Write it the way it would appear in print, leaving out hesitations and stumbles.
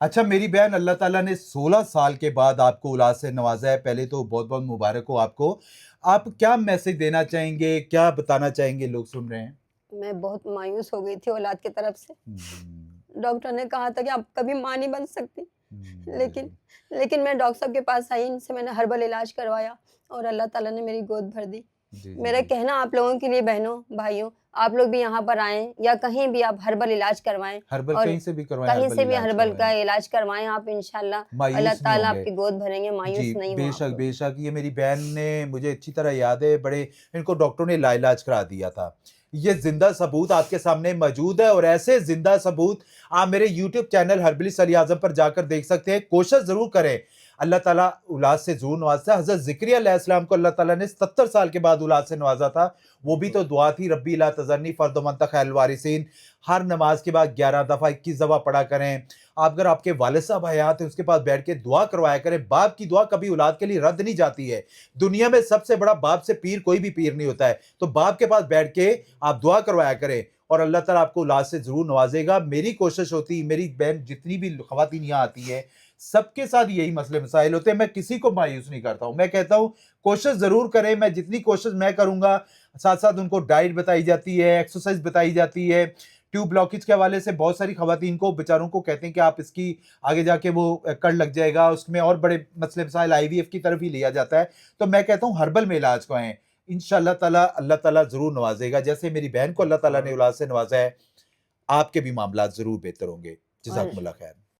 اچھا میری بہن، اللہ تعالیٰ نے 16 سال کے بعد آپ کو اولاد سے نوازا ہے، پہلے تو بہت بہت مبارک ہو آپ کو. آپ کیا میسج دینا چاہیں گے، کیا بتانا چاہیں گے؟ لوگ سن رہے ہیں. میں بہت مایوس ہو گئی تھی اولاد کی طرف سے. ہم، ڈاکٹر نے کہا تھا کہ آپ کبھی ماں نہیں بن سکتی. لیکن جی لیکن میں ڈاکٹر صاحب کے پاس آئی، ان سے میں نے ہربل علاج کروایا اور اللہ تعالیٰ نے میری گود بھر دی. جی جی میرا جی. کہنا آپ لوگوں کے لیے، بہنوں بھائیوں، آپ لوگ بھی یہاں پر آئیں یا کہیں بھی آپ ہربل علاج کروائیں، ہربل اور کہیں سے بھی کروائیں، کہیں ہربل سے بھی علاج ہربل کروائیں. کا علاج کروائیں آپ، انشاءاللہ اللہ مایوس نہیں تعالیٰ ہوں آپ گے. کی گود بھریں گے، جی مایوس نہیں ہوں بے آپ شک لوگ. بے شک. یہ میری بہن نے، مجھے اچھی طرح یاد ہے، بڑے ان کو ڈاکٹروں نے لا علاج کرا دیا تھا. یہ زندہ ثبوت آپ کے سامنے موجود ہے، اور ایسے زندہ ثبوت آپ میرے یوٹیوب چینل ہربلسٹ علی اعظم پر جا کر دیکھ سکتے ہیں. کوشش ضرور کریں. اللہ تعالیٰ اولاد سے ضرور نوازتا ہے. حضرت زکریا علیہ السلام کو اللہ تعالیٰ نے 70 سال کے بعد اولاد سے نوازا تھا. وہ بھی تو دعا تھی، ربی لا تذرنی فرد من خیر الوارثین. ہر نماز کے بعد 11 دفعہ 21 دفعہ پڑھا کریں. آپ اگر آپ کے والد صاحب حیات ہیں، اس کے پاس بیٹھ کے دعا کروایا کریں. باپ کی دعا کبھی اولاد کے لیے رد نہیں جاتی ہے. دنیا میں سب سے بڑا باپ سے پیر کوئی بھی پیر نہیں ہوتا ہے. تو باپ کے پاس بیٹھ کے آپ دعا کروایا کریں، اور اللہ تعالیٰ آپ کو اولاد سے ضرور نوازے گا. میری کوشش ہوتی، میری بہن جتنی بھی خواتین یہاں آتی ہیں، سب کے ساتھ یہی مسئلے مسائل ہوتے ہیں. میں کسی کو مایوس نہیں کرتا ہوں. میں کہتا ہوں کوشش ضرور کریں. میں جتنی کوشش میں کروں گا، ساتھ ساتھ ان کو ڈائٹ بتائی جاتی ہے، ایکسرسائز بتائی جاتی ہے. ٹیوب بلاکیج کے حوالے سے بہت ساری خواتین کو، بیچاروں کو کہتے ہیں کہ آپ اس کی آگے جا کے وہ کڑ لگ جائے گا، اس میں اور بڑے مسئلے مسائل آئی وی ایف کی طرف ہی لیا جاتا ہے. تو میں کہتا ہوں ہربل میں علاج کو آئیں، انشاءاللہ تعالیٰ اللہ تعالیٰ ضرور نوازے گا. جیسے میری بہن کو اللہ تعالیٰ نے اولاد سے نوازا ہے، آپ کے بھی معاملات ضرور بہتر ہوں گے. اور جزاکم اللہ خیر.